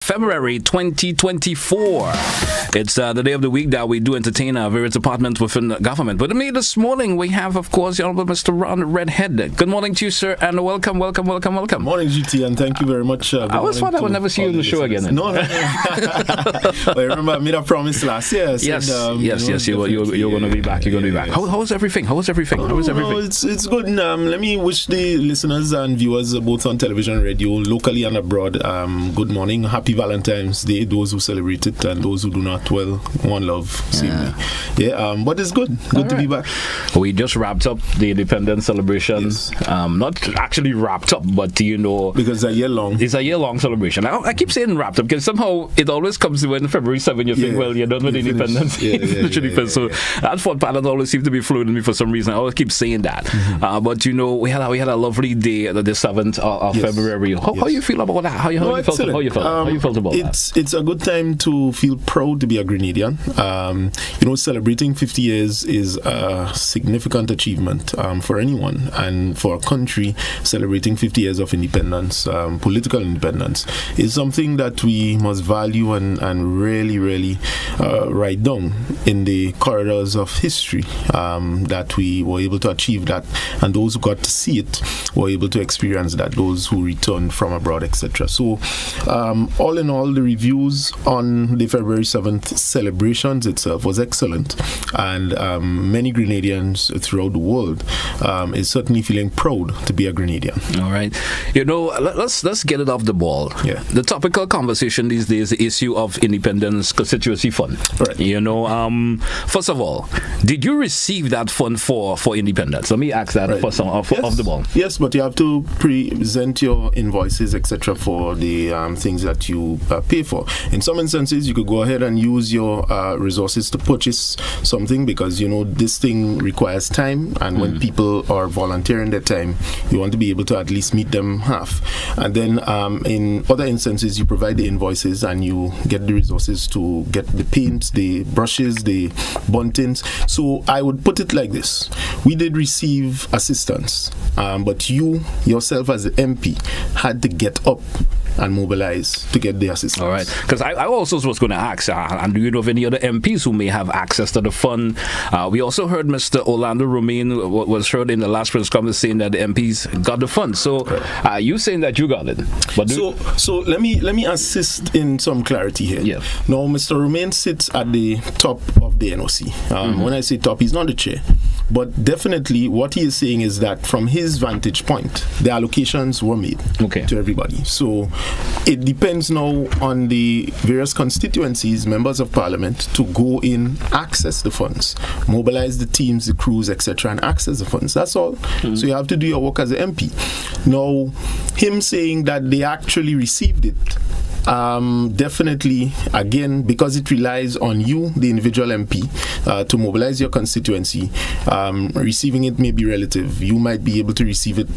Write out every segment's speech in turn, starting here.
February 2024. It's the day of the week that we do entertain various departments within the government. But me this morning, we have, of course, the Honorable Mr. RedHead. Good morning to you, sir, and welcome. Morning, GT, and thank you very much. I always thought I would never see you on the show again. No. I remember I made a promise last year. Yes, you're going to be back. You're going to be back. How's everything? It's good. Let me wish the listeners and viewers both on television and radio, locally and abroad, good morning. Happy Valentine's Day, those who celebrate it and those who do not. Well, one love. But it's good. Good to be back. We just wrapped up the Independence celebration. Yes. Not actually wrapped up, but because it's a year long. It's a year-long celebration. I keep saying wrapped up because somehow it always comes when February 7 you think, well, you're done with Independence. So that thought pattern always seems to be flowing in me for some reason. I always keep saying that. But we had a lovely day, the 7th of February. How you feel about that? How you felt about that? It's a good time to feel proud to be a Grenadian. Celebrating 50 years is a significant achievement for anyone, and for a country celebrating 50 years of independence, political independence, is something that we must value and really write down in the corridors of history, that we were able to achieve that, and those who got to see it were able to experience that, those who returned from abroad, etc. So all in all, the reviews on the February 7th celebrations itself was excellent, and many Grenadians throughout the world is certainly feeling proud to be a Grenadian. All right. Let's get it off the ball. Yeah. The topical conversation these days, the issue of Independence Constituency Fund. Right. First of all, did you receive that fund for independence? Let me ask that first off the ball. Yes, but you have to present your invoices, etc., for the things that you pay for. In some instances, you could go ahead and use your resources to purchase something, because this thing requires time, and when people are volunteering their time, you want to be able to at least meet them half. And then in other instances, you provide the invoices and you get the resources to get the paints, the brushes, the buntings. So I would put it like this: we did receive assistance, but you yourself as the MP had to get up and mobilize to get the assistance. All right, because I also was going to ask, and do you know of any other MPs who may have access to the fund? We also heard Mr. Orlando Romain was heard in the last press conference saying that the MPs got the fund. So you saying that you got it? But so let me assist in some clarity here. Yeah. Now, Mr. Romain sits at the top of the NOC. When I say top, he's not the chair. But definitely what he is saying is that from his vantage point, the allocations were made to everybody. So it depends now on the various constituencies, members of parliament, to go in, access the funds, mobilize the teams, the crews, etc., and access the funds. That's all. So you have to do your work as an MP. Now, him saying that they actually received it, definitely, again, because it relies on you, the individual MP, to mobilize your constituency. Receiving it may be relative. You might be able to receive it,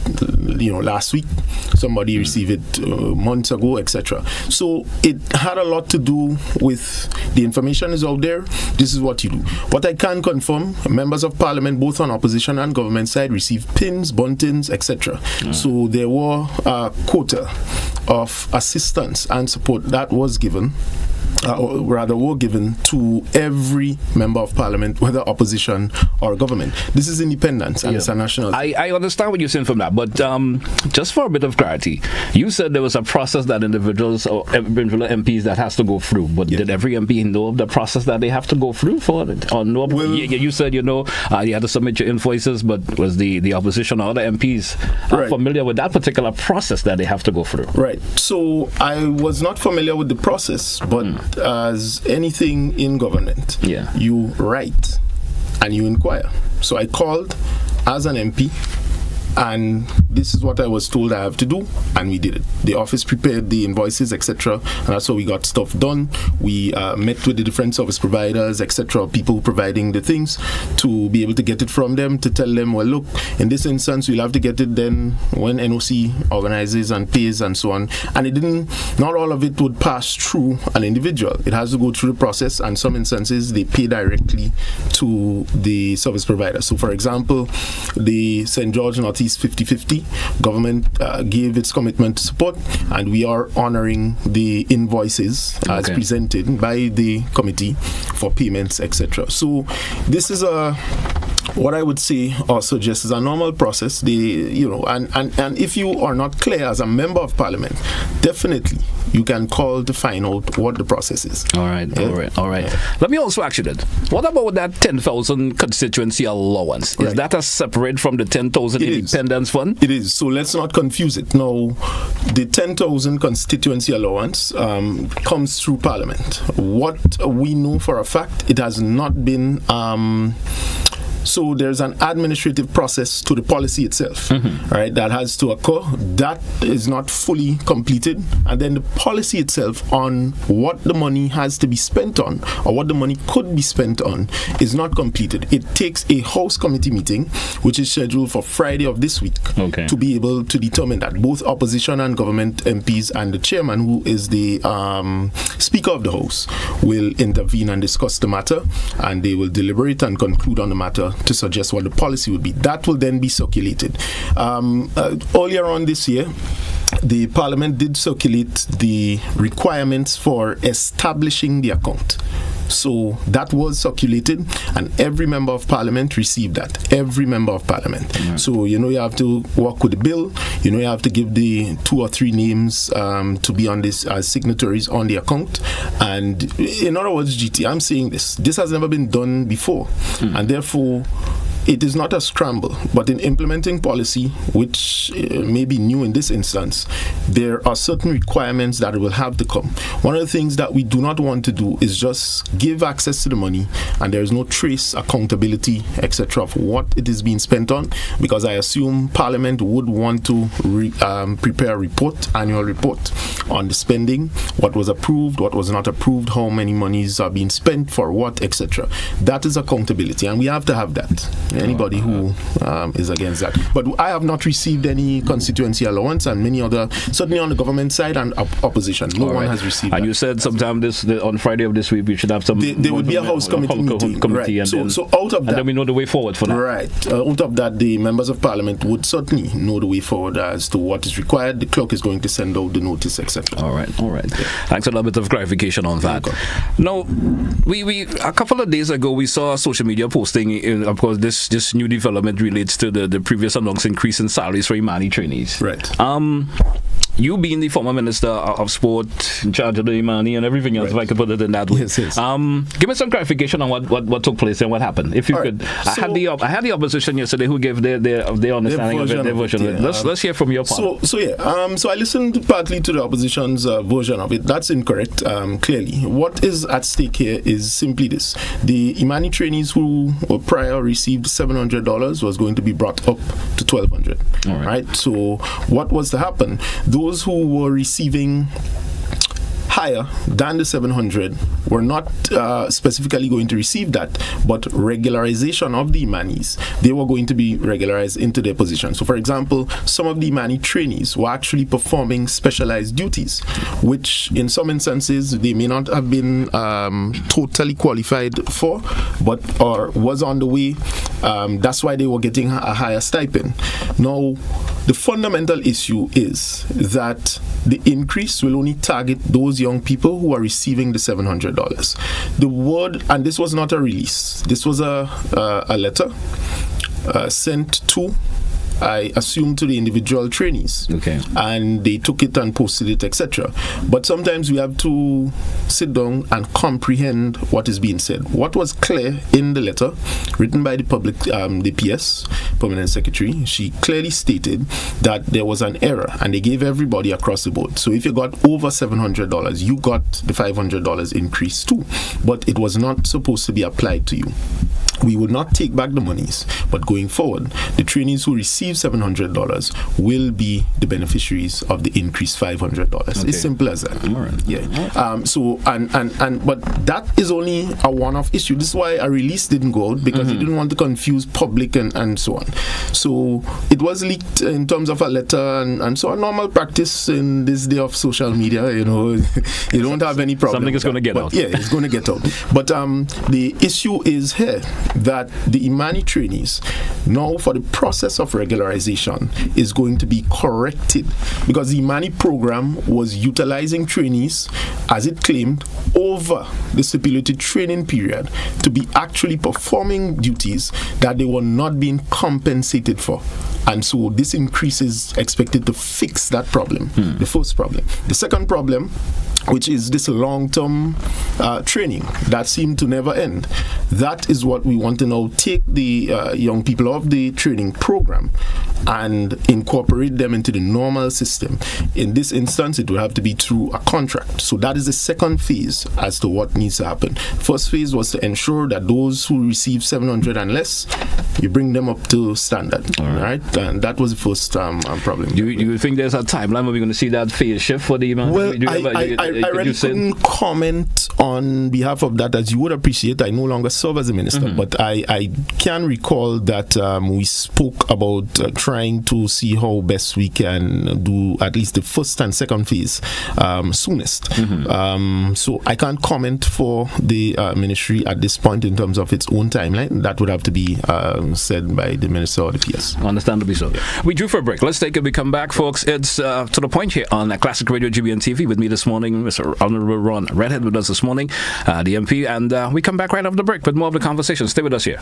last week. Somebody received it months ago, etc. So it had a lot to do with the information is out there. This is what you do. What I can confirm: members of parliament, both on opposition and government side, received pins, buntings, etc. So there were a quota of assistance and support that was given, were given to every member of parliament, whether opposition or government. This is independence, and it's a national. I understand what you're saying from that, but just for a bit of clarity, you said there was a process that individual MPs that has to go through, but did every MP know of the process that they have to go through for it? Or no? Well, you said you had to submit your invoices, but was the opposition or other MPs familiar with that particular process that they have to go through? Right. So I was not familiar with the process, but as anything in government, you write and you inquire. So I called as an MP, and this is what I was told I have to do, and we did it. The office prepared the invoices, etc., and that's how we got stuff done. We met with the different service providers, etc., people providing the things, to be able to get it from them, to tell them, well, look, in this instance, we'll have to get it then when NOC organizes and pays and so on. And not all of it would pass through an individual. It has to go through the process, and some instances, they pay directly to the service provider. So, for example, the St. George North least 50-50. Government gave its commitment to support, and we are honoring the invoices as presented by the committee for payments, etc. So this is what I would say or suggest is a normal process. And if you are not clear as a member of parliament, definitely you can call to find out what the process is. All right. Let me also ask you that. What about that 10,000 constituency allowance? Is that a separate from the 10,000 independence fund? It is. So let's not confuse it. Now, the 10,000 constituency allowance comes through parliament. What we know for a fact, it has not been... So there's an administrative process to the policy itself, right? That has to occur. That is not fully completed, and then the policy itself on what the money has to be spent on or what the money could be spent on is not completed. It takes a House committee meeting, which is scheduled for Friday of this week, to be able to determine that. Both opposition and government MPs and the chairman, who is the Speaker of the House, will intervene and discuss the matter, and they will deliberate and conclude on the matter to suggest what the policy would be. That will then be circulated. Earlier on this year, the Parliament did circulate the requirements for establishing the account. So that was circulated, and every member of parliament received that. Every member of parliament. So, you have to work with the bill. You have to give the 2 or 3 names to be on this as signatories on the account. And in other words, GT, I'm saying this has never been done before. And therefore, it is not a scramble, but in implementing policy, which may be new in this instance, there are certain requirements that will have to come. One of the things that we do not want to do is just give access to the money and there is no trace, accountability, etc. of what it is being spent on, because I assume Parliament would want to prepare a annual report on the spending, what was approved, what was not approved, how many monies are being spent for what, etc. That is accountability, and we have to have that. Anybody who is against that. But I have not received any constituency allowance, and many other, certainly on the government side and opposition. No one has received and that. You said sometime on Friday of this week we should have some... There would be a House committee meeting. Right. So out of that... And then we know the way forward for that. Right. Out of that, the members of parliament would certainly know the way forward as to what is required. The clerk is going to send out the notice, etc. All right. Thanks a little bit of clarification on that. Now, we a couple of days ago, we saw a social media posting, of course, this new development relates to the previous announced increase in salaries for Imani trainees. Right. You being the former Minister of Sport, in charge of the Imani and everything else, if I could put it in that way. Yes. Give me some clarification on what took place and what happened, if you could. I had the opposition yesterday who gave their understanding of it, their version of it. Let's hear from your part. So I listened partly to the opposition's version of it. That's incorrect, clearly. What is at stake here is simply this. The Imani trainees who were prior received $700 was going to be brought up to $1,200. All right. So what was to happen? Those who were receiving higher than the 700 were not specifically going to receive that, but regularization of the Imanis, they were going to be regularized into their position. So, for example, some of the Imani trainees were actually performing specialized duties, which in some instances they may not have been totally qualified for, or was on the way. That's why they were getting a higher stipend. Now, the fundamental issue is that the increase will only target those young people who are receiving the $700. The word, and this was not a release, this was a letter sent to, I assume, to the individual trainees. Okay. And they took it and posted it, etc. But sometimes we have to sit down and comprehend what is being said. What was clear in the letter written by the PS, Permanent Secretary, she clearly stated that there was an error and they gave everybody across the board. So if you got over $700, you got the $500 increase too. But it was not supposed to be applied to you. We will not take back the monies, but going forward, the trainees who receive $700 will be the beneficiaries of the increased $500. Okay. It's simple as that. All right. Yeah. But that is only a one-off issue. This is why a release didn't go out, because they didn't want to confuse public and so on. So it was leaked in terms of a letter and so on. Normal practice in this day of social media. You don't have any problem. Something is going to get out. Yeah, it's going to get out. But the issue is here. that the Imani trainees, now for the process of regularization, is going to be corrected, because the Imani program was utilizing trainees, as it claimed, over the stipulated training period to be actually performing duties that they were not being compensated for. And so this increase is expected to fix that problem, the first problem. The second problem, which is this long-term training that seemed to never end. That is what we want to now take the young people of the training program and incorporate them into the normal system. In this instance, it will have to be through a contract. So that is the second phase as to what needs to happen. First phase was to ensure that those who receive 700 and less, you bring them up to standard. All right? And that was the first problem. Do you think there's a timeline where we're going to see that phase shift for the man? Well, I really couldn't comment on behalf of that, as you would appreciate. I no longer serve as a minister, but I can recall that we spoke about trying to see how best we can do at least the first and second phase soonest. So I can't comment for the ministry at this point in terms of its own timeline. That would have to be said by the minister or the PS. Understandably so. We drew for a break. Let's take it. We come back, folks. It's to the point here on Classic Radio GBN TV. With me this morning, Mr. Honorable Ron RedHead with us this morning, the MP, and we come back right after the break with more of the conversation. Stay with us here.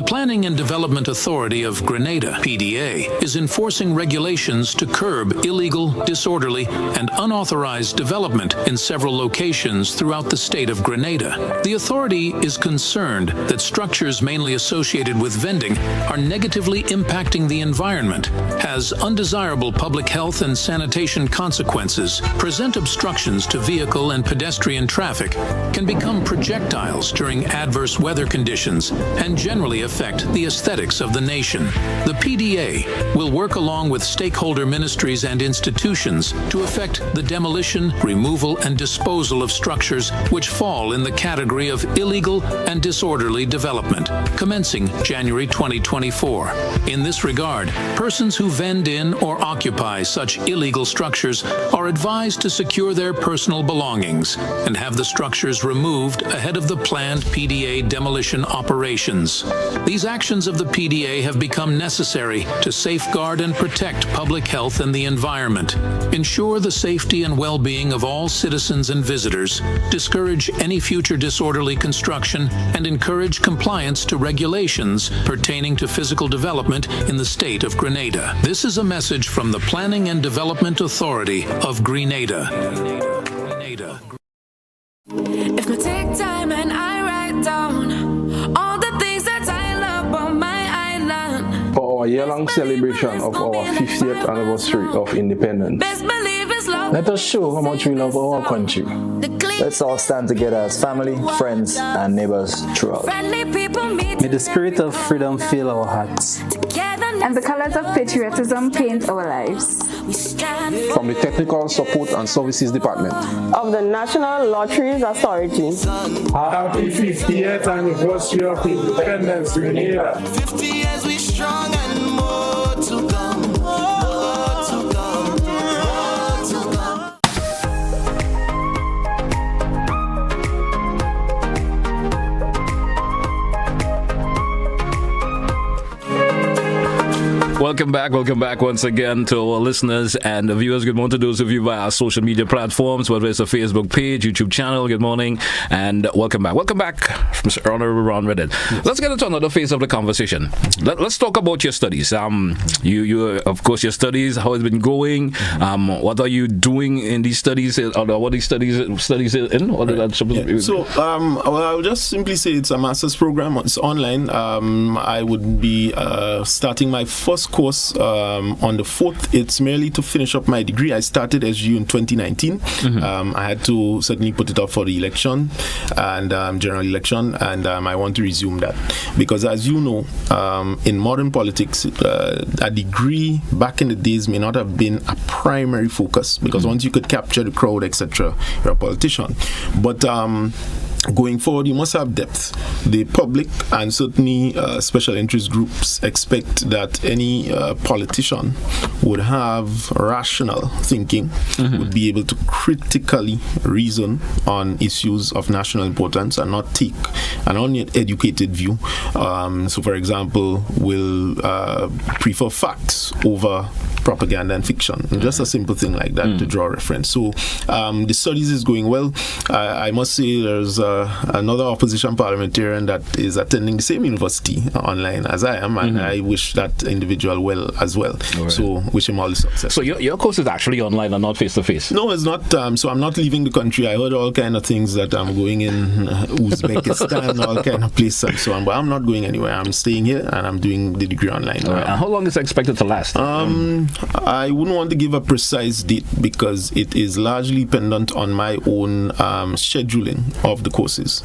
Planning and Development Authority of Grenada, PDA, is enforcing regulations to curb illegal, disorderly, and unauthorized development in several locations throughout the state of Grenada. The authority is concerned that structures mainly associated with vending are negatively impacting the environment, has undesirable public health and sanitation consequences, present obstructions to vehicle and pedestrian traffic, can become projectiles during adverse weather conditions, and generally affect the aesthetics of the nation. The PDA will work along with stakeholder ministries and institutions to effect the demolition, removal, and disposal of structures which fall in the category of illegal and disorderly development, commencing January 2024. In this regard, persons who vend in or occupy such illegal structures are advised to secure their personal belongings and have the structures removed ahead of the planned PDA demolition operations. These actions of the PDA have become necessary to safeguard and protect public health and the environment, ensure the safety and well-being of all citizens and visitors, discourage any future disorderly construction, and encourage compliance to regulations pertaining to physical development in the state of Grenada. This is a message from the Planning and Development Authority of Grenada. If I take time and I write down all the things that I love on my island. For our year-long celebration of our 50th anniversary of independence, Let us show how much we love our country. Let's all stand together as family, friends, and neighbors throughout. May the spirit of freedom fill our hearts, and the colors of patriotism paint our lives. From the Technical Support and Services Department of the National Lotteries Authority. Happy 50th anniversary of independence, Grenada. 50 years we strong and more to come. Welcome back once again to our listeners and the viewers. Good morning to those of you via our social media platforms, whether it's a Facebook page, YouTube channel. Good morning and welcome back. Welcome back, Mr. Honorable Ron RedHead. Let's get into another phase of the conversation. Let's talk about your studies. You of course, your studies, how it's been going. What are you doing in these studies? What are these studies in? What right. So, I'll just simply say it's a master's program. It's online. I would be starting my first course on the 4th. It's merely to finish up my degree. I started SGU in 2019. I had to certainly put it up for the election and general election, and I want to resume that because, as you know, in modern politics, a degree back in the days may not have been a primary focus because once you could capture the crowd, etc., you're a politician. But going forward, you must have depth. The public and certainly special interest groups expect that any politician would have rational thinking, would be able to critically reason on issues of national importance and not take an uneducated view. So, for example, will prefer facts over propaganda and fiction. Just a simple thing like that to draw reference. So the studies is going well. I must say there's another opposition parliamentarian that is attending the same university online as I am, and I wish that individual well as well. Right. So wish him all the success. So your course is actually online and not face-to-face? No, it's not. So I'm not leaving the country. I heard all kind of things that I'm going in Uzbekistan, all kind of places and so on, but I'm not going anywhere. I'm staying here and I'm doing the degree online. Right. And how long is it expected to last? I wouldn't want to give a precise date because it is largely dependent on my own scheduling of the courses.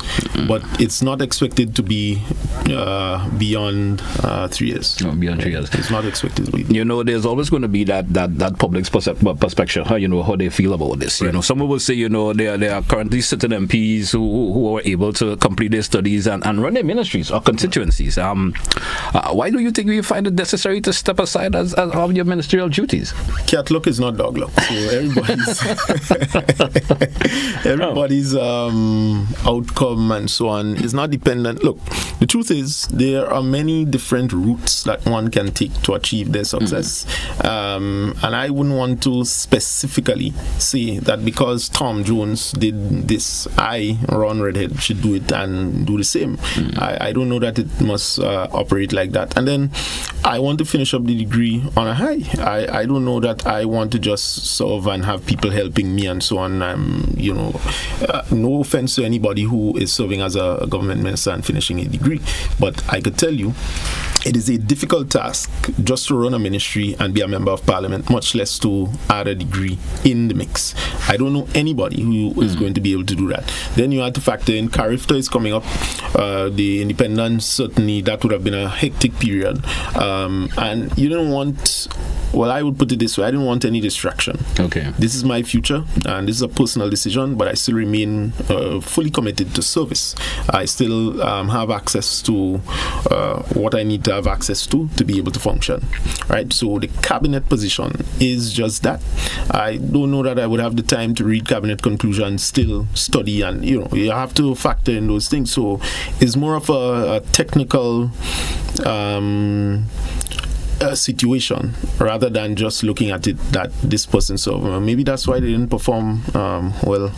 But it's not expected to be beyond 3 years. No, beyond 3 years. It's not expected to be. You know, there's always going to be that public's perspective, how they feel about this. Right. You know, someone will say, there are currently sitting MPs who are able to complete their studies and run their ministries or constituencies. Why do you think you find it necessary to step aside as of your ministerial duties? Cat luck is not dog luck. So everybody's outcome and so on is not dependent. Look, the truth is there are many different routes that one can take to achieve their success. And I wouldn't want to specifically say that because Tom Jones did this, I, Ron RedHead, should do it and do the same. I don't know that it must operate like that. And then I want to finish up the degree on a high. I don't know that I want to just serve and have people helping me and so on. No offense to anybody who is serving as a government minister and finishing a degree, but I could tell you it is a difficult task just to run a ministry and be a member of parliament, much less to add a degree in the mix. I don't know anybody who is going to be able to do that. Then you have to factor in Carifta is coming up, the independence, certainly that would have been a hectic period. And you don't want, well, I would put it this way, I didn't want any distraction. Okay. This is my future, and this is a personal decision, but I still remain fully committed to service. I still have access to what I need to have access to be able to function. Right? So the cabinet position is just that. I don't know that I would have the time to read cabinet conclusions, still study, and you have to factor in those things. So it's more of a technical situation rather than just looking at it that this person, so maybe that's why they didn't perform well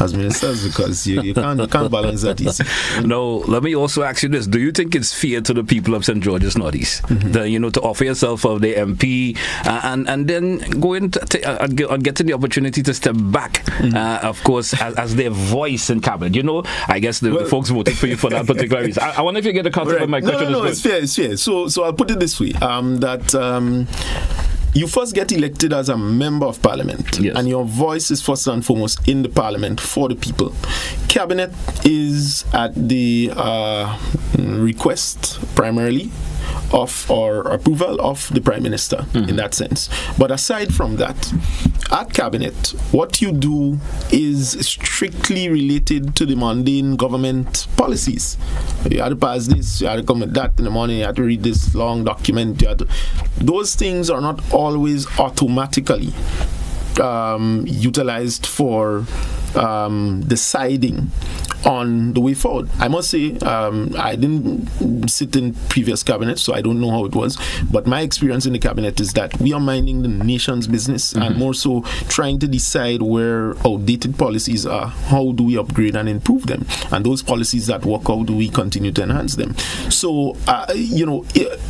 as ministers, because you can't balance that easy. No, let me also ask you this: do you think it's fair to the people of St. George's Northeast to offer yourself of the MP and then go into and getting the opportunity to step back, of course, as their voice in cabinet? I guess the folks voted for you for that particular reason. I wonder if you get the concept of my question. No, it's fair. So I'll put it this way: that you first get elected as a member of parliament, yes, and your voice is first and foremost in the parliament for the people. Cabinet is at the request primarily of or approval of the Prime Minister in that sense. But aside from that, at Cabinet, what you do is strictly related to the mundane government policies. You had to pass this, you had to come with that in the morning, you had to read this long document. Those things are not always automatically utilized for deciding on the way forward. I must say, I didn't sit in previous cabinets, so I don't know how it was, but my experience in the cabinet is that we are minding the nation's business and more so trying to decide where outdated policies are, how do we upgrade and improve them, and those policies that work, how do we continue to enhance them. So,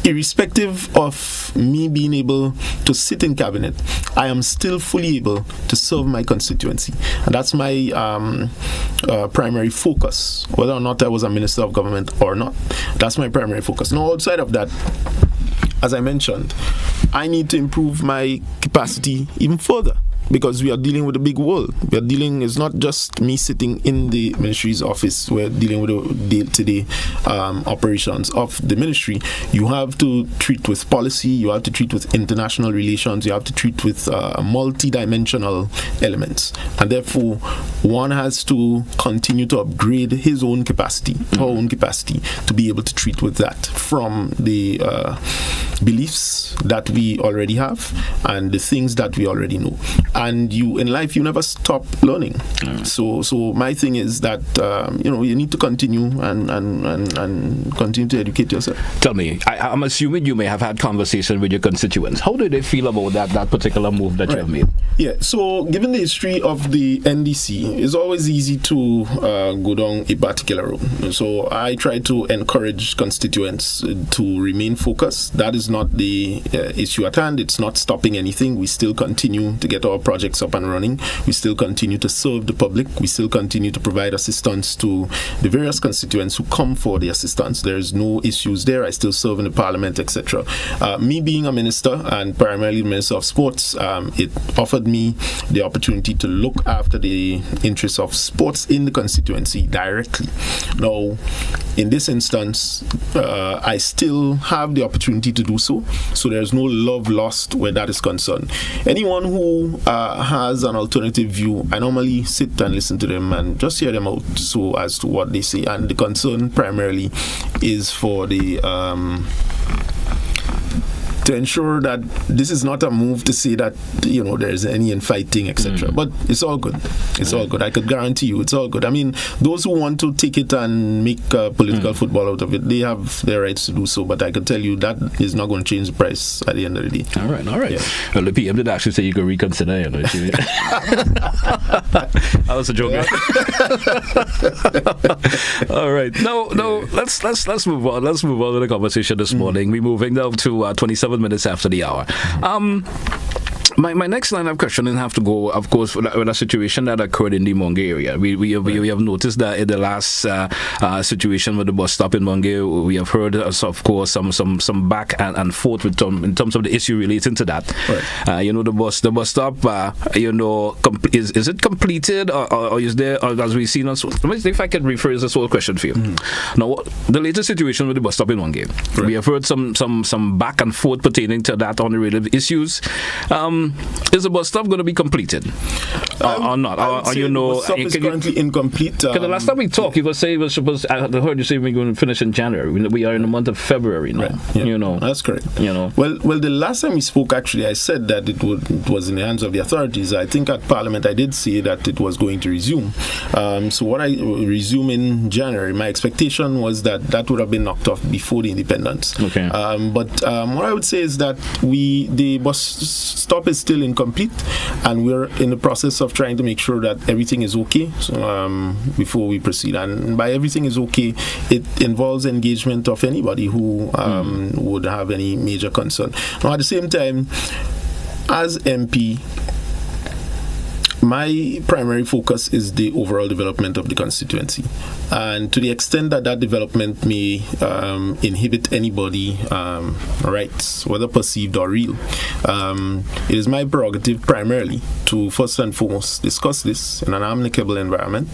irrespective of me being able to sit in cabinet, I am still fully able to serve my constituency, and that's my primary focus, whether or not I was a minister of government or not. That's my primary focus. Now, outside of that, as I mentioned, I need to improve my capacity even further. because we are dealing with the big world. It's not just me sitting in the ministry's office. We're dealing with the day-to-day operations of the ministry. You have to treat with policy, you have to treat with international relations, you have to treat with multi-dimensional elements. And therefore, one has to continue to upgrade his own capacity, her own capacity, to be able to treat with that from the beliefs that we already have and the things that we already know. And in life, you never stop learning. So my thing is that you need to continue and continue to educate yourself. Tell me, I'm assuming you may have had conversation with your constituents. How do they feel about that particular move that you have made? Yeah, so given the history of the NDC, it's always easy to go down a particular road. So I try to encourage constituents to remain focused. That is not the issue at hand. It's not stopping anything. We still continue to get our projects up and running. We still continue to serve the public. We still continue to provide assistance to the various constituents who come for the assistance. There's no issues there. I still serve in the parliament, etc. Me being a minister, and primarily the Minister of Sports, it offered me the opportunity to look after the interests of sports in the constituency directly. Now, in this instance, I still have the opportunity to do so. So there's no love lost where that is concerned. Anyone who has an alternative view, I normally sit and listen to them and just hear them out so as to what they say. And the concern primarily is for the to ensure that this is not a move to say that there's any infighting, etc. But it's all good. It's all good. I could guarantee you, it's all good. I mean, those who want to take it and make political football out of it, they have their rights to do so. But I can tell you that is not going to change the price at the end of the day. All right. Yeah. Well, the PM did actually say you could reconsider. I was a joke. All right. No. Let's move on. Let's move on to the conversation this morning. We're moving now to 27 minutes after the hour. My next line of questioning have to go, of course, with a situation that occurred in the Monge area. We have noticed that in the last situation with the bus stop in Monge, we have heard, of course, some back and forth with in terms of the issue relating to that. Right. The bus stop, is it completed or is there, or as we've seen, if I can rephrase this whole question for you. Now, the latest situation with the bus stop in Monge, we have heard some back and forth pertaining to that on the related issues. Is the bus stop going to be completed or not? The bus stop is currently incomplete. Because the last time we talked, you were saying I heard you say we're going to finish in January. We are in the month of February now. Right. Yeah. That's correct. Well, the last time we spoke, actually, I said that it was in the hands of the authorities. I think at Parliament I did say that it was going to resume. So what I resume in January, my expectation was that would have been knocked off before the independence. Okay. But what I would say is that the bus stop is still incomplete, and we're in the process of trying to make sure that everything is okay before we proceed. And by everything is okay, it involves engagement of anybody who would have any major concern. Now, at the same time, as MP, my primary focus is the overall development of the constituency, and to the extent that development may inhibit anybody rights, whether perceived or real, it is my prerogative primarily to first and foremost discuss this in an amicable environment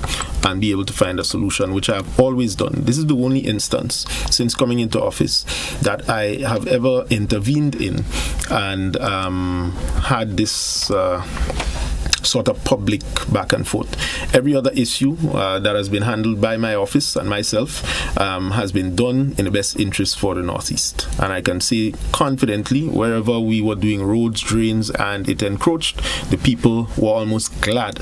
and be able to find a solution, which I have always done. This is the only instance since coming into office that I have ever intervened in and had this sort of public back and forth. Every other issue that has been handled by my office and myself has been done in the best interest for the Northeast. And I can say confidently, wherever we were doing roads, drains, and it encroached, the people were almost glad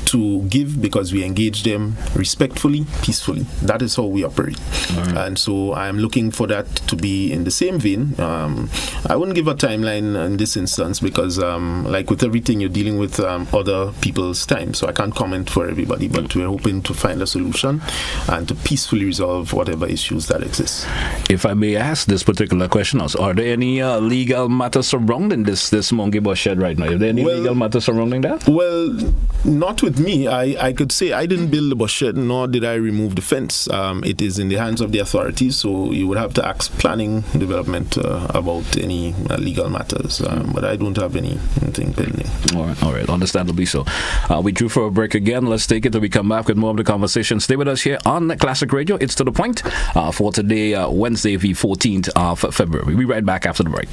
to give because we engage them respectfully, peacefully. That is how we operate. Right. And so I'm looking for that to be in the same vein. I wouldn't give a timeline in this instance because like with everything, you're dealing with other people's time. So I can't comment for everybody, but we're hoping to find a solution and to peacefully resolve whatever issues that exist. If I may ask this particular question also, are there any legal matters surrounding this Monge bus shed right now? Are there any legal matters surrounding that? Well, not with with me, I could say I didn't build the bus shed, nor did I remove the fence. It is in the hands of the authorities, so you would have to ask planning development about any legal matters. But I don't have anything pending. All right, understandably so. We drew for a break again. Let's take it till we come back with more of the conversation. Stay with us here on Classic Radio. It's To The Point for today, Wednesday, the 14th of February. We'll be right back after the break.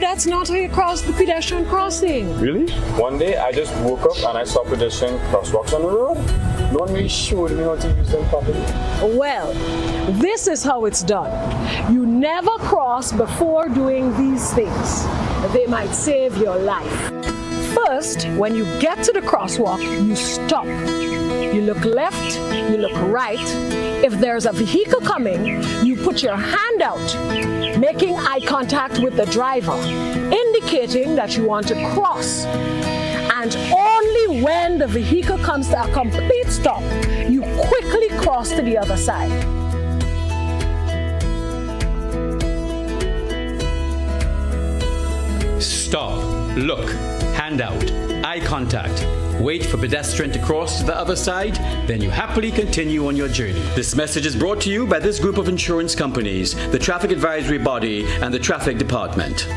That's not how you cross the pedestrian crossing. Really? One day I just woke up and I saw pedestrian crosswalks on the road. No one really showed me how to use them properly. Well, this is how it's done. You never cross before doing these things. They might save your life. First, when you get to the crosswalk, you stop. You look left, you look right. If there's a vehicle coming, you put your hand out, making eye contact with the driver, indicating that you want to cross. And only when the vehicle comes to a complete stop, you quickly cross to the other side. Stop, look, hand out, eye contact. Wait for pedestrian to cross to the other side, then you happily continue on your journey. This message is brought to you by this group of insurance companies, the Traffic Advisory Body, and the Traffic Department.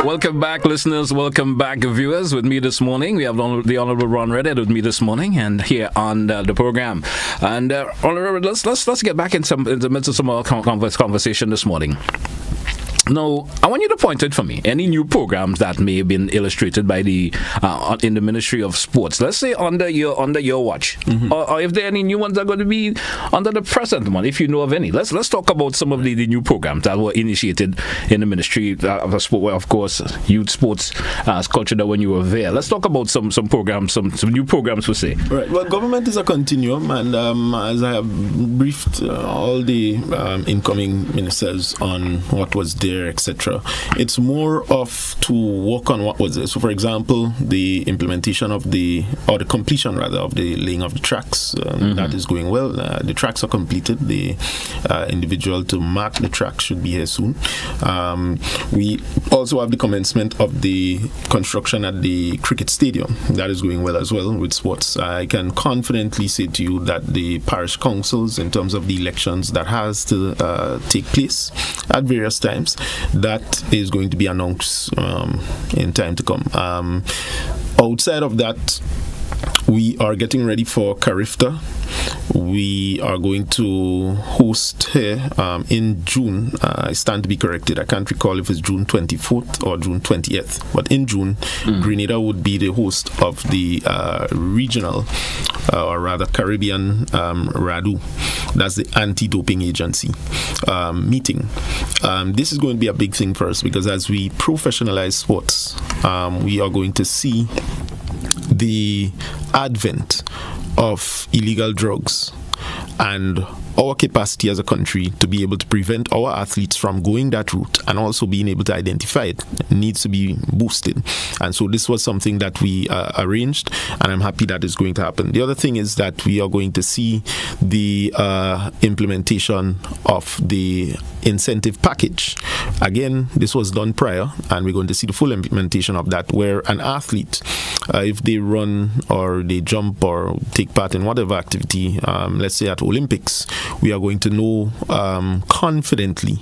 Welcome back, listeners. Welcome back, viewers. With me this morning, we have the Honorable RedHead with me this morning, and here on the program. And Honorable, let's get back in the midst of some more conversation this morning. Now, I want you to point out for me any new programs that may have been illustrated by the in the Ministry of Sports. Let's say under your watch, or if there are any new ones that are going to be under the present one, if you know of any. Let's talk about some of the new programs that were initiated in the Ministry of Sport. Well, of course, youth sports culture that when you were there. Let's talk about some programs, some new programs per se. Right. Well, government is a continuum, and as I have briefed all the incoming ministers on what was there, etc. It's more of to work on what was there. So, for example, the implementation of the completion of the laying of the tracks, that is going well. The tracks are completed. The individual to mark the track should be here soon. We also have the commencement of the construction at the cricket stadium. That is going well as well with sports. I can confidently say to you that the parish councils, in terms of the elections that has to take place at various times, that is going to be announced in time to come. Outside of that, we are getting ready for Carifta, we are going to host here in June. I stand to be corrected. I can't recall if it's June 24th or June 20th. But in June, Grenada would be the host of the regional, or rather Caribbean RADU. That's the Anti-Doping Agency meeting. This is going to be a big thing for us because as we professionalize sports, we are going to see the advent of illegal drugs and our capacity as a country to be able to prevent our athletes from going that route and also being able to identify it needs to be boosted. And so this was something that we arranged, and I'm happy that it's going to happen. The other thing is that we are going to see the implementation of the incentive package. Again, this was done prior, and we're going to see the full implementation of that, where an athlete, if they run or they jump or take part in whatever activity, let's say at Olympics, we are going to know confidently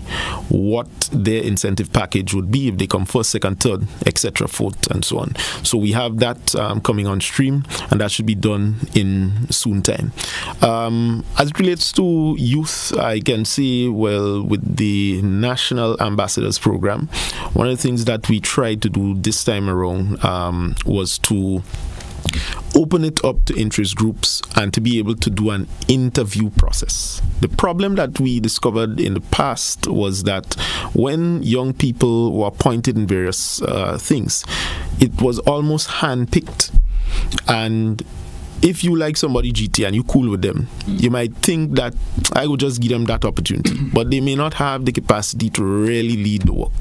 what their incentive package would be if they come first, second, third, etc., fourth, and so on. So we have that coming on stream, and that should be done in soon time. As it relates to youth, I can say, well, with the National Ambassadors Program, one of the things that we tried to do this time around was to open it up to interest groups and to be able to do an interview process. The problem that we discovered in the past was that when young people were appointed in various things, it was almost handpicked. And if you like somebody GT and you cool with them, you might think that I would just give them that opportunity, but they may not have the capacity to really lead the work.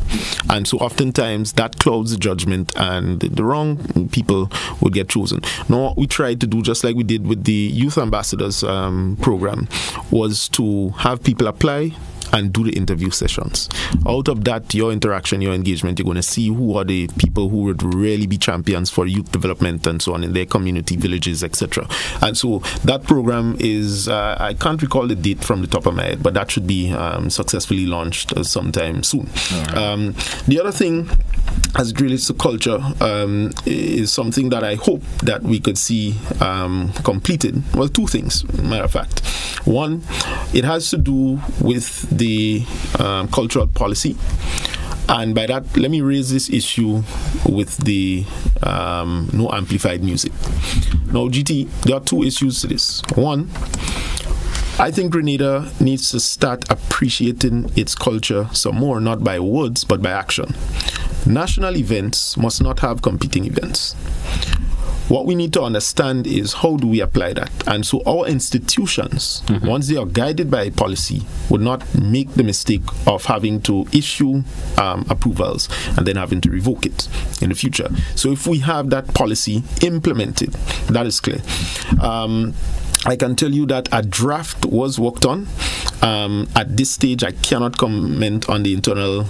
And so oftentimes that clouds the judgment and the wrong people would get chosen. Now what we tried to do, just like we did with the Youth Ambassadors program, was to have people apply and do the interview sessions. Out of that, your interaction, your engagement, you're going to see who are the people who would really be champions for youth development and so on in their community, villages, etc. And so that program is, I can't recall the date from the top of my head, but that should be successfully launched sometime soon. Right. The other thing, as it relates to culture, is something that I hope that we could see completed. Well, two things, matter of fact. One, it has to do with the cultural policy. And by that, let me raise this issue with the no amplified music. Now, GT, there are two issues to this. One, I think Grenada needs to start appreciating its culture some more, not by words, but by action. National events must not have competing events. What we need to understand is how do we apply that? And so our institutions, once they are guided by policy, would not make the mistake of having to issue approvals and then having to revoke it in the future. So if we have that policy implemented, that is clear. I can tell you that a draft was worked on. At this stage, I cannot comment on the internal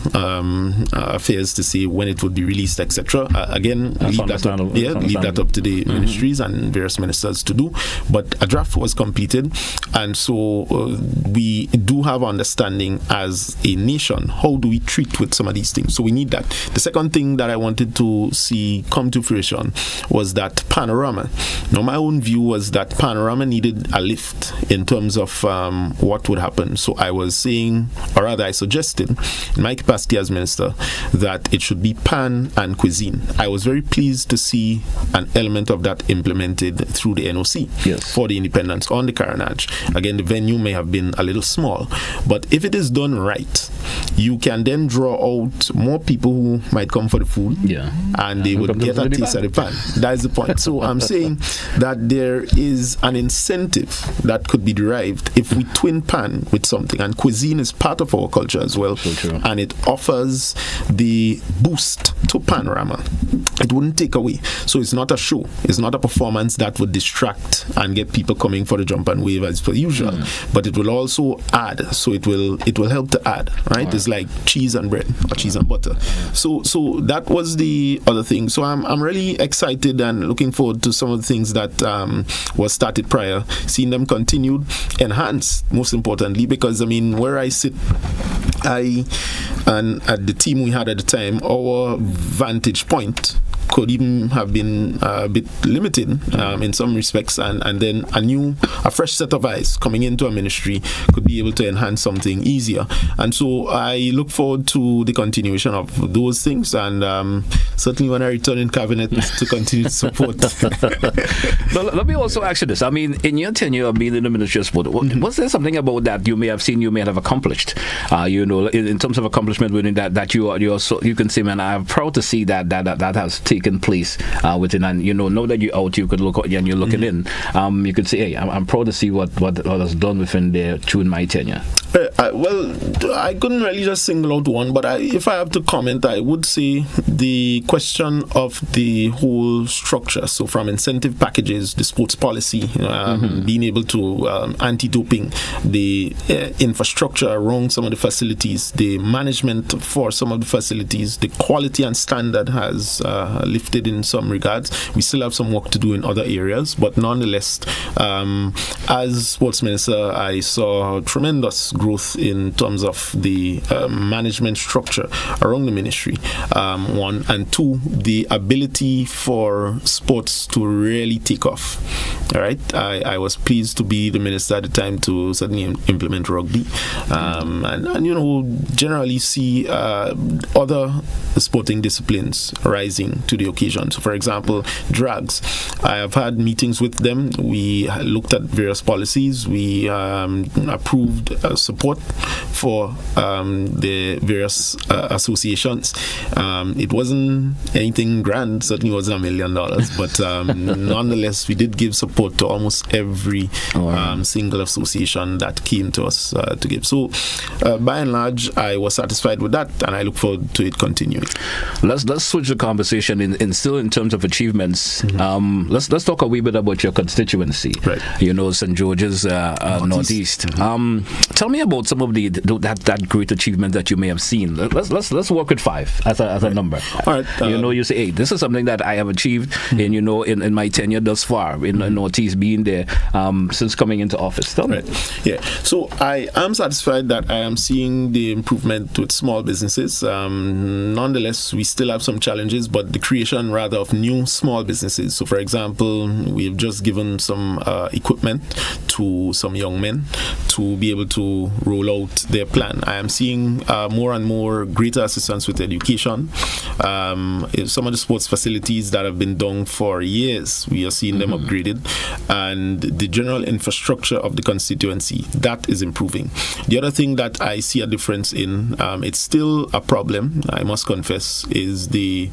affairs to say when it would be released, etc. Again, leave that up to the ministries and various ministers to do. But a draft was completed, and so we do have understanding as a nation. How do we treat with some of these things? So we need that. The second thing that I wanted to see come to fruition was that panorama. Now, my own view was that panorama needed a lift in terms of what would happen. So I was saying, or rather I suggested in my capacity as minister, that it should be pan and cuisine. I was very pleased to see an element of that implemented through the NOC for the independence on the Carnage. Again, the venue may have been a little small, but if it is done right, you can then draw out more people who might come for the food, and they would get a taste of the pan. That is the point. So I'm saying that there is an incentive that could be derived if we twin pan with something, and cuisine is part of our culture as well, and it offers the boost to panorama. It wouldn't take away. So it's not a show, it's not a performance that would distract and get people coming for the jump and wave as per usual, but it will also add. So it will help to add, right? It's like cheese and bread or cheese and butter. So that was the other thing. So I'm really excited and looking forward to some of the things that was started prior, seeing them continued, enhanced, most importantly, because I mean, where I sit, and at the team we had at the time, our vantage point could even have been a bit limited in some respects, and then a fresh set of eyes coming into a ministry could be able to enhance something easier. And so I look forward to the continuation of those things, and certainly when I return in cabinet to continue to support. Now, let me also ask you this. I mean, in your tenure of being in the Ministry of Sport, was there something about that you may have seen, you may have accomplished? In terms of accomplishment within that you can say, man, I'm proud to see that has taken place within, and know that you're out, you could look out and you're looking in. You could say, hey, I'm proud to see what was done within there during my tenure. Well, I couldn't really just single out one, but if I have to comment, I would say the question of the whole structure. So from incentive packages, the sports policy, being able to anti-doping, the infrastructure around some of the facilities, the management for some of the facilities, the quality and standard has lifted in some regards. We still have some work to do in other areas, but nonetheless, as sports minister, I saw tremendous growth in terms of the management structure around the ministry, one, and two, the ability for sports to really take off. All right, I was pleased to be the minister at the time to suddenly implement rugby, and generally see other sporting disciplines rising to the occasion. So, for example, drags. I have had meetings with them. We looked at various policies. We approved support for the various associations. It wasn't anything grand, certainly wasn't $1 million, but nonetheless, we did give support to almost every single association that came to us to give. So, by and large, I was satisfied with that, and I look forward to it continuing. Let's switch the conversation still in terms of achievements. Let's talk a wee bit about your constituency. Right. St. George's Northeast. Tell me about some of that great achievement that you may have seen. Let's work with 5 as a number. All right. You say, hey, this is something that I have achieved in my tenure thus far in the Northeast, being there since coming into office. Tell me. Yeah. So I am satisfied that I am seeing the improvement with small businesses. Nonetheless, we still have some challenges, but the creation rather of new small businesses. So, for example, we've just given some equipment to some young men to be able to roll out their plan. I am seeing more and more greater assistance with education. Some of the sports facilities that have been done for years, we are seeing them upgraded, and the general infrastructure of the constituency, that is improving. The other thing that I see a difference in, it's still a problem, I must confess, is the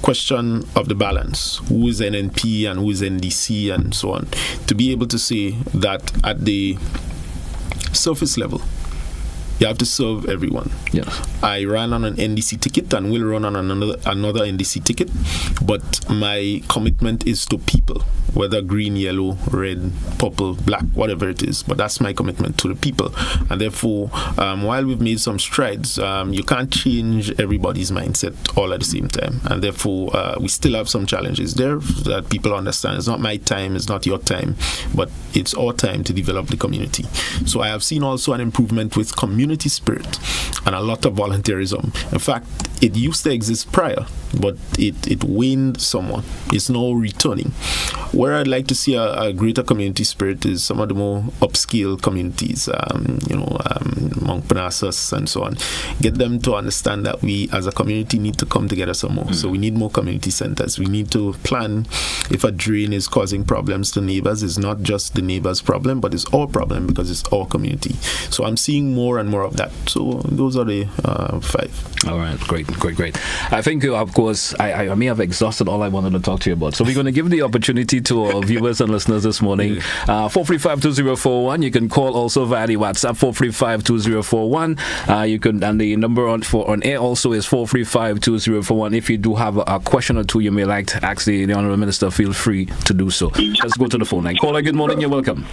question of the balance. Who is NNP and who is NDC and so on. To be able to say that at the surface level, you have to serve everyone. Yes. I ran on an NDC ticket and will run on another NDC ticket, but my commitment is to people, whether green, yellow, red, purple, black, whatever it is. But that's my commitment to the people. And therefore, while we've made some strides, you can't change everybody's mindset all at the same time. And therefore, we still have some challenges there that people understand. It's not my time, it's not your time, but it's our time to develop the community. So I have seen also an improvement with community spirit and a lot of volunteerism. In fact, it used to exist prior, but it waned somewhat. It's now returning. Where I'd like to see a greater community spirit is some of the more upscale communities, Mount Parnassus and so on. Get them to understand that we as a community need to come together some more. So we need more community centers. We need to plan. If a drain is causing problems to neighbors, it's not just the neighbor's problem, but it's our problem because it's our community. So I'm seeing more and more of that. So those are the 5. All right, great. I think, of course, I may have exhausted all I wanted to talk to you about. So we're going to give the opportunity to our viewers and listeners this morning. 435-2041. You can call also via the WhatsApp 435-2041. You can, and the number on air also is 435-2041. If you do have a question or two you may like to ask the Honourable Minister, feel free to do so. Let's go to the phone line. Caller, good morning. You're welcome.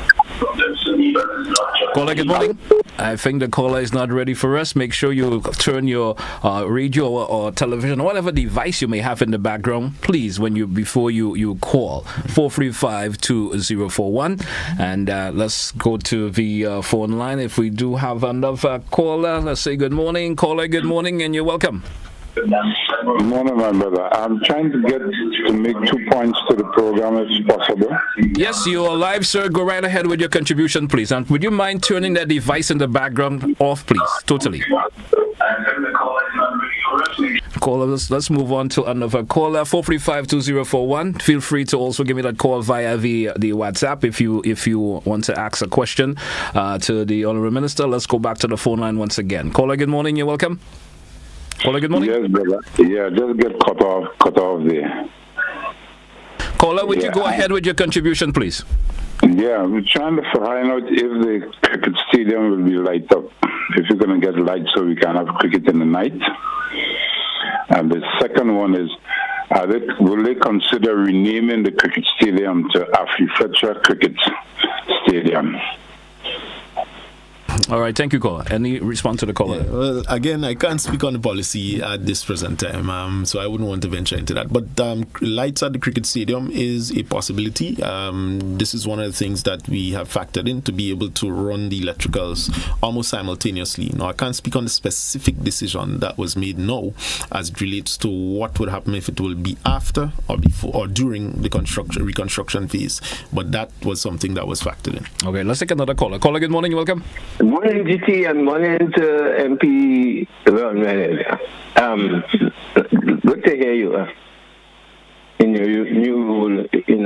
Caller, good morning. I think the caller is not ready for us. Make sure you turn your radio or television or whatever device you may have in the background, please, before you call 435-2041. And let's go to the phone line. If we do have another caller, let's say good morning. Caller, good morning, and you're welcome. Morning, my brother. I'm trying to make 2 points to the program if possible. Yes, you are live, sir. Go right ahead with your contribution, please. And would you mind turning that device in the background off, please? Totally. Callers, let's move on to another caller. 435-2041. Feel free to also give me that call via the WhatsApp if you want to ask a question to the Honourable Minister. Let's go back to the phone line once again. Caller, good morning. You're welcome. Caller, good morning. Yes, brother. Yeah, just get cut off there. Caller, would you go ahead with your contribution, please? Yeah, we're trying to find out if the cricket stadium will be light up. If you're going to get light so we can have cricket in the night. And the second one is, will they consider renaming the cricket stadium to Afri-Fletcher Cricket Stadium? All right, thank you, caller. Any response to the caller? Yeah, well, again, I can't speak on the policy at this present time, so I wouldn't want to venture into that. But lights at the cricket stadium is a possibility. This is one of the things that we have factored in to be able to run the electricals almost simultaneously. Now, I can't speak on the specific decision that was made now as it relates to what would happen if it will be after or before or during the reconstruction phase. But that was something that was factored in. Okay, let's take another caller. Caller, good morning. You're welcome. Morning, GT, and morning to MP RedHead. Good to hear you in your new role in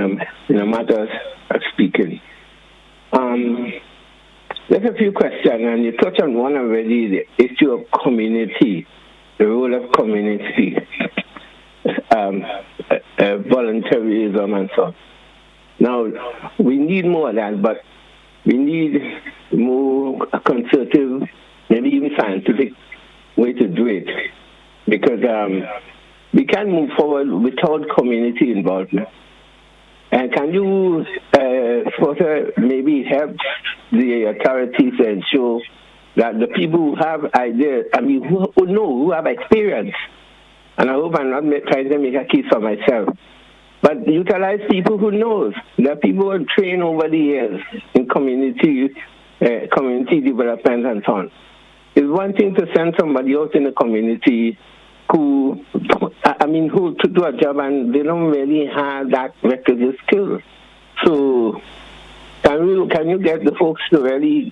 a matters of speaking. There's a few questions, and you touched on one already, the issue of community, the role of community, voluntarism and so on. Now, we need more of that, but we need more concerted, maybe even scientific way to do it, because we can't move forward without community involvement. And can you maybe help the authorities to ensure that the people who have ideas, who know, who have experience, and I hope I'm not trying to make a case for myself, but utilize people who knows. There are people who are trained over the years in community development and so on. It's one thing to send somebody out in the community who to do a job and they don't really have that requisite skill. So can you get the folks to really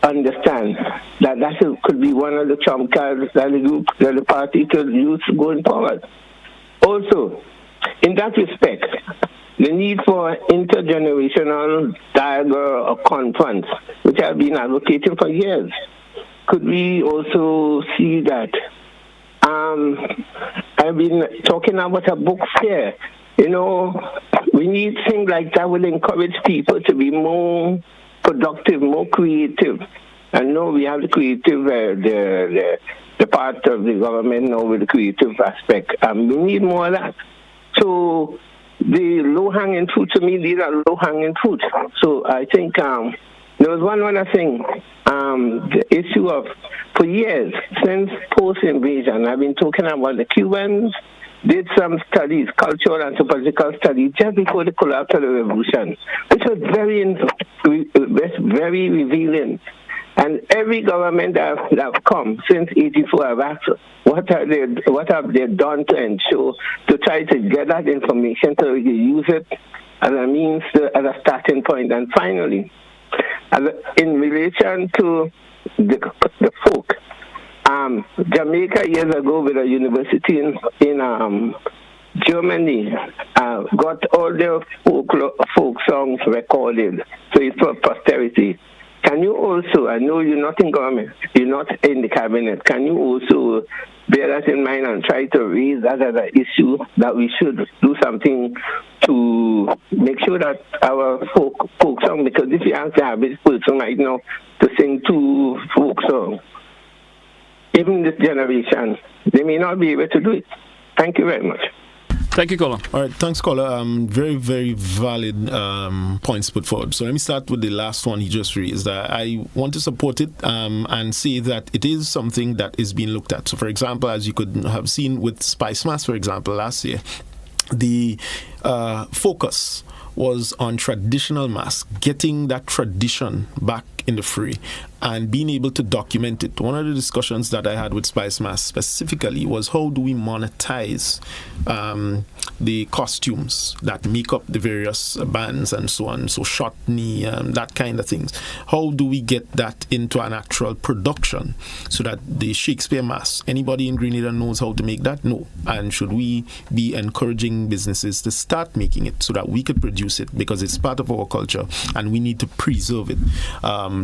understand that could be one of the trump cards that the party could use going forward? Also, in that respect, the need for intergenerational dialogue or conference, which I've been advocating for years, could we also see that? I've been talking about a book fair. We need things like that will encourage people to be more productive, more creative. I know we have the creative, the part of the government now with the creative aspect. We need more of that. So the low-hanging fruit, to me, these are low-hanging fruit. So I think there was one other thing, the issue of, for years, since post-invasion, I've been talking about the Cubans did some studies, cultural and political studies, just before the collapse of the revolution, which was very revealing. And every government that have come since '84 have asked, what have they done to ensure, to try to get that information so we can use it as a means, as a starting point. And finally, in relation to the folk, Jamaica years ago with a university in Germany got all their folk songs recorded, so it's for posterity. Can you also, I know you're not in government, you're not in the cabinet, can you also bear that in mind and try to raise that as an issue that we should do something to make sure that our folk song, because if you ask the average person right now to sing two folk songs, even this generation, they may not be able to do it. Thank you very much. Thank you, caller. All right, thanks, caller. Very, very valid points put forward. So let me start with the last one he just raised. I want to support it and say that it is something that is being looked at. So, for example, as you could have seen with Spice Mass, for example, last year, the focus was on traditional mass, getting that tradition back in the fray and being able to document it. One of the discussions that I had with Spice Mass specifically was how do we monetize the costumes that make up the various bands and so on, so shot knee, that kind of things. How do we get that into an actual production so that the Shakespeare Mass, anybody in Grenada knows how to make that? No. And should we be encouraging businesses to start making it so that we could produce it, because it's part of our culture and we need to preserve it.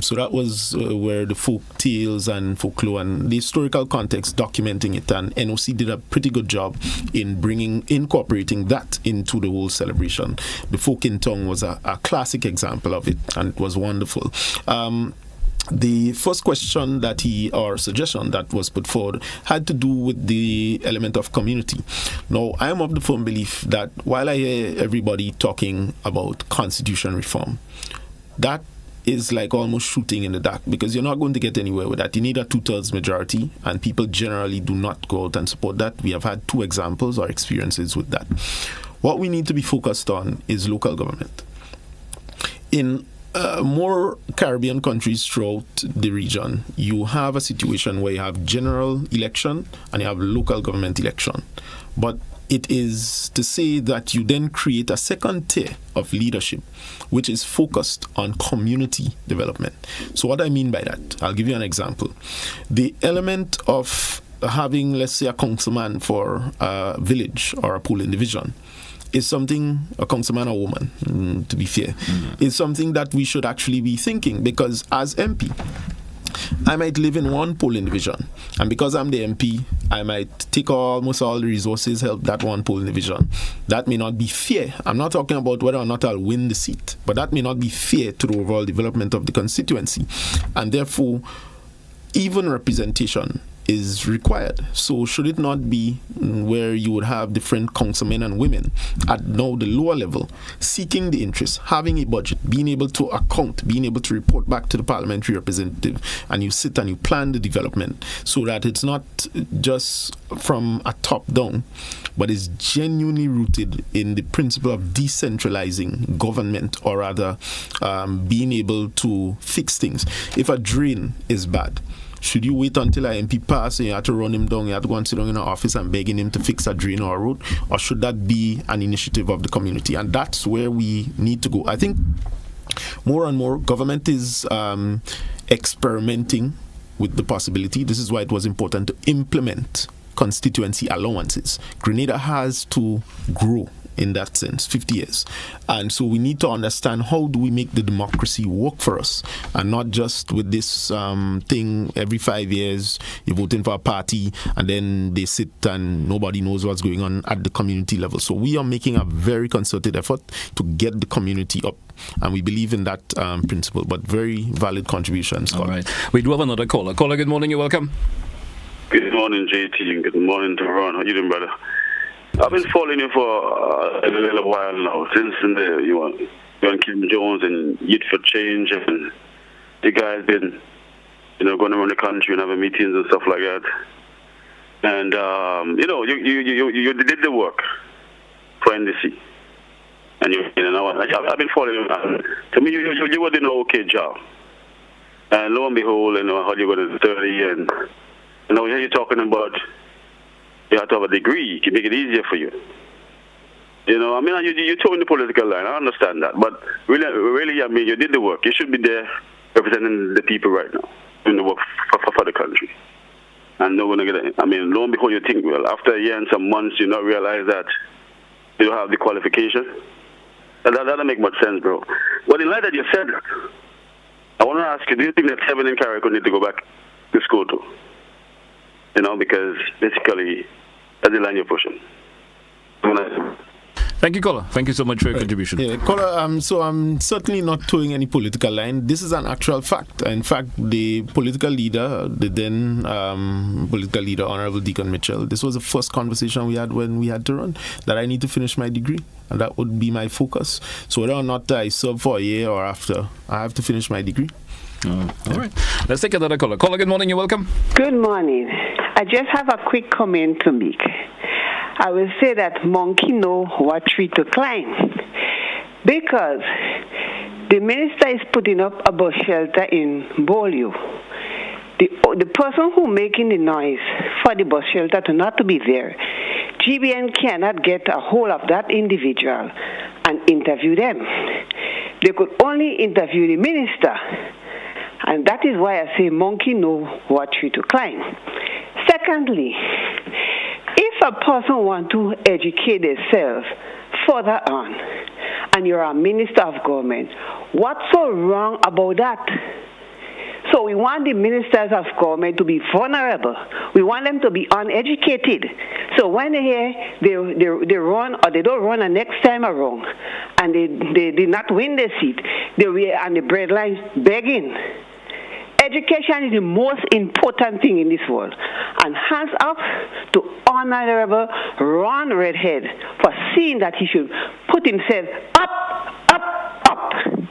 So that was where the folk tales and folklore and the historical context documenting it, and NOC did a pretty good job in incorporating that into the whole celebration. The folk in tongue was a classic example of it, and it was wonderful. The first question or suggestion that was put forward had to do with the element of community. Now, I am of the firm belief that while I hear everybody talking about constitution reform, that is like almost shooting in the dark, because you're not going to get anywhere with that. You need a 2/3 majority, and people generally do not go out and support that. We have had 2 examples or experiences with that. What we need to be focused on is local government. In more Caribbean countries throughout the region, you have a situation where you have general election and you have local government election. But it is to say that you then create a second tier of leadership, which is focused on community development. So what I mean by that, I'll give you an example. The element of having, let's say, a councilman for a village or a polling division is something, a councilman or woman, to be fair, is something that we should actually be thinking, because as MP, I might live in one polling division, and because I'm the MP, I might take almost all the resources, help that one polling division. That may not be fair. I'm not talking about whether or not I'll win the seat, but that may not be fair to the overall development of the constituency, and therefore, even representation is required. So should it not be where you would have different councilmen and women at now the lower level seeking the interest, having a budget, being able to account, being able to report back to the parliamentary representative, and you sit and you plan the development so that it's not just from a top down, but is genuinely rooted in the principle of decentralizing government, or rather being able to fix things. If a drain is bad, should you wait until an MP passes and you have to run him down, you have to go and sit down in an office and begging him to fix a drain or a road? Or should that be an initiative of the community? And that's where we need to go. I think more and more government is experimenting with the possibility. This is why it was important to implement constituency allowances. Grenada has to grow in that sense, 50 years. And so we need to understand how do we make the democracy work for us, and not just with this thing every 5 years, you're voting for a party and then they sit and nobody knows what's going on at the community level. So we are making a very concerted effort to get the community up, and we believe in that principle, but very valid contributions. All right. We do have another caller. Caller, good morning, you're welcome. Good morning, JT, and good morning to Ron. How you doing, brother? I've been following you for a little while now, since you and Kim Jones and Youth for Change, and you guys been, going around the country and having meetings and stuff like that. And you did the work for NDC, and I've been following you. To me, you were doing an okay job. And lo and behold, how you got to 30, and here you're talking about. You have to have a degree to make it easier for you. You're towing the political line. I understand that. But really, you did the work. You should be there representing the people right now, doing the work for the country. And no one lo and behold, you think, well, after a year and some months, you not realize that you don't have the qualification. That doesn't make much sense, bro. But in light that you said that, I want to ask you, do you think that Kevin and Carrick need to go back to school too? Because basically, that's the line you're pushing. Thank you, caller. Thank you so much for your contribution. Yeah, caller, so I'm certainly not towing any political line. This is an actual fact. In fact, the political leader, the then political leader, Honorable Deacon Mitchell, this was the first conversation we had when we had to run, that I need to finish my degree. And that would be my focus. So whether or not I serve for a year or after, I have to finish my degree. All right. Let's take another caller. Caller, good morning. You're welcome. Good morning. I just have a quick comment to make. I will say that monkey know what tree to climb, because The minister is putting up a bus shelter in Beaulieu. The person who making the noise for the bus shelter to not to be there, GBN cannot get a hold of that individual and interview them. They could only interview the minister. And that is why I say monkey know what tree to climb. Secondly, if a person want to educate themselves further on, and you're a minister of government, what's so wrong about that? So we want the ministers of government to be vulnerable. We want them to be uneducated. So when they hear they run or they don't run the next time around, and they did not win the seat, they were on the breadline begging. Education is the most important thing in this world. And hands up to Honorable Ron RedHead for seeing that he should put himself up.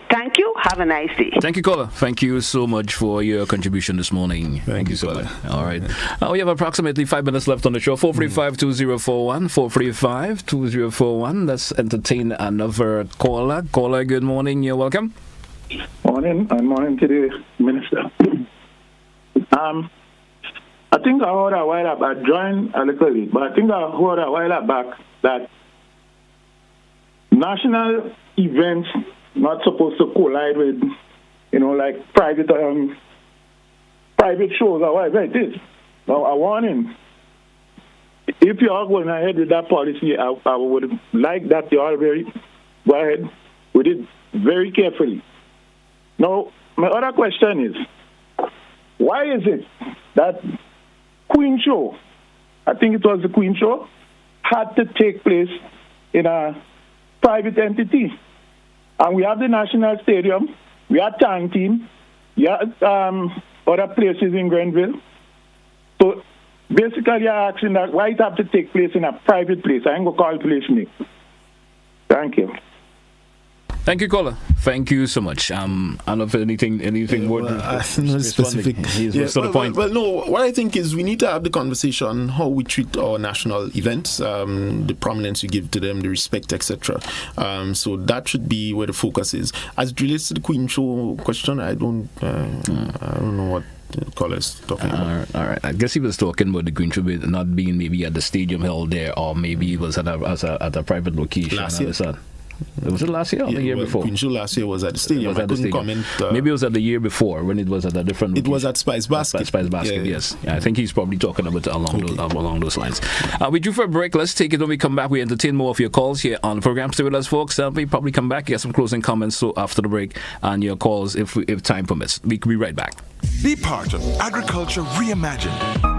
Thank you. Have a nice day. Thank you, caller. Thank you so much for your contribution this morning. Thank you so much. All right. We have approximately 5 minutes left on the show. 435-2041. 435-2041. Let's entertain another caller. Caller, good morning. You're welcome. Morning, and morning to the minister. I think I heard a while back, I joined a little bit, but I think I heard a while back that national events not supposed to collide with, like private shows or whatever it is. Now, I warn him, if you are going ahead with that policy, I would like that you all go ahead with it very carefully. Now, my other question is, why is it that Queen Show, I think it was the Queen Show, had to take place in a private entity? And we have the National Stadium, we have Tank Team, we have other places in Grenville. So basically you're asking that why it have to take place in a private place? I ain't going to call the police name. Thank you. Thank you, caller. Thank you so much. I don't know if anything more specific. What's the point? Well, no. What I think is we need to have the conversation on how we treat our national events, the prominence we give to them, the respect, etc. So that should be where the focus is. As it relates to the Queen Show question, I don't know what the caller's talking about. All right. I guess he was talking about the Queen Show not being maybe at the stadium held there, or maybe it was at a private location. Last year. Was it last year or the year before? Queen Show last year was at the stadium. I couldn't comment. Maybe it was at the year before when it was at a different location. It was at Spice Basket. Spice Basket, yes. Yeah, I think he's probably talking about it along those lines. We due for a break. Let's take it when we come back. We entertain more of your calls here on the program. Stay with us, folks. We probably come back, get some closing comments so after the break, and your calls if time permits. We can be right back. Be part of Agriculture Reimagined.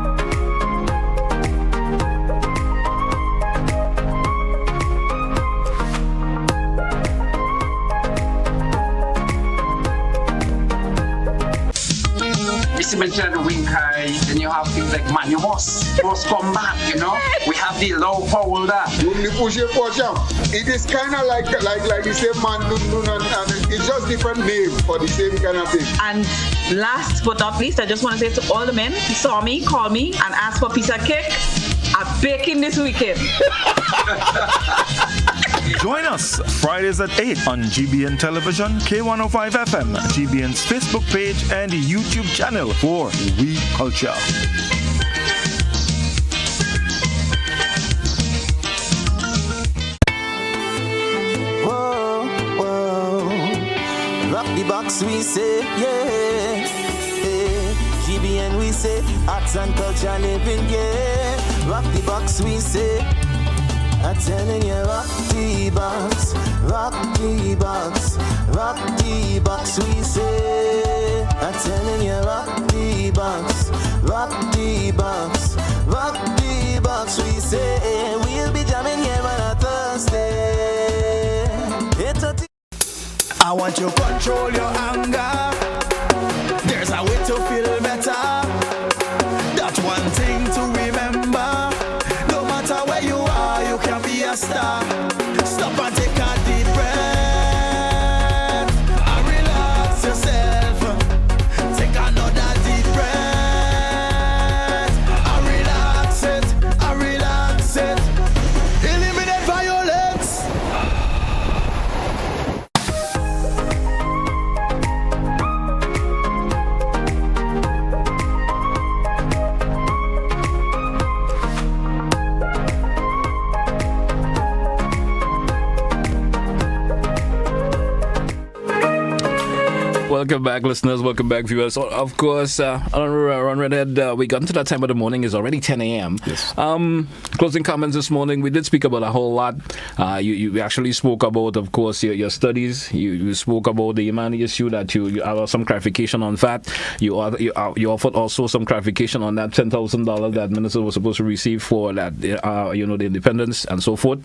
Mention the wing high, then you have things like man, you must come back, We have the low folder. When you push your coach out, it is kind of like the same man, and it's just different name for the same kind of thing. And last but not least, I just want to say to all the men who saw me, call me, and ask for a piece of cake. I'm baking this weekend. Join us Fridays at 8 on GBN Television, K105 FM, GBN's Facebook page, and YouTube channel for We Culture. Whoa, whoa. Rock the box, we say, yeah. GBN, we say, arts and culture living, yeah. Rock the box, we say. I'm telling you, rock the box, rock the box, rock the box, we say. I'm telling you, rock the box, rock the box, rock the box, we say. We'll be jamming here on a Thursday. I want you to control your anger. There's a way to feel better. That's one thing to remember. No matter where you are, you can be a star. Stop and take a deep breath and relax yourself. Take another deep breath and relax it, eliminate violence. Welcome back, listeners. Welcome back, viewers. So, of course, on RedHead, we got into that time of the morning. It's already 10 a.m. Yes. Closing comments this morning. We did speak about a whole lot. You actually spoke about, of course, your studies. You spoke about the Imani issue that you have some clarification on that. You offered also some clarification on that $10,000 that minister was supposed to receive for that, the independence and so forth.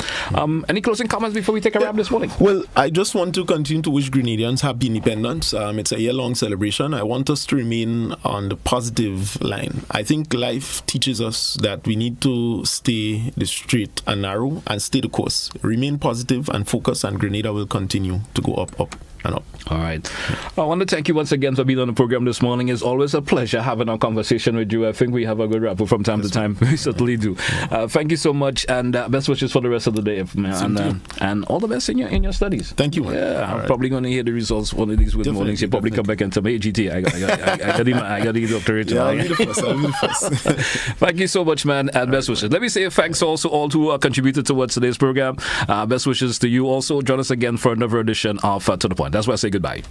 Any closing comments before we take a wrap this morning? Well, I just want to continue to wish Grenadians happy independence. It's a year-long celebration. I want us to remain on the positive line. I think life teaches us that we need to stay the straight and narrow and stay the course. Remain positive and focus, and Grenada will continue to go up, up, and up. All right. I want to thank you once again for being on the program this morning. It's always a pleasure having a conversation with you. I think we have a good rapport from time to time. We certainly do. Thank you so much, and best wishes for the rest of the day, and all the best in your studies. Thank you. Yeah, I'm probably going to hear the results one of these mornings. You probably come back and tell me, hey, GT, I got the doctorate. Yeah, I'll be the first. Thank you so much, man, and best wishes. Let me say thanks also all who contributed towards today's program. Best wishes to you also. Join us again for another edition of To The Point. That's why I say goodbye.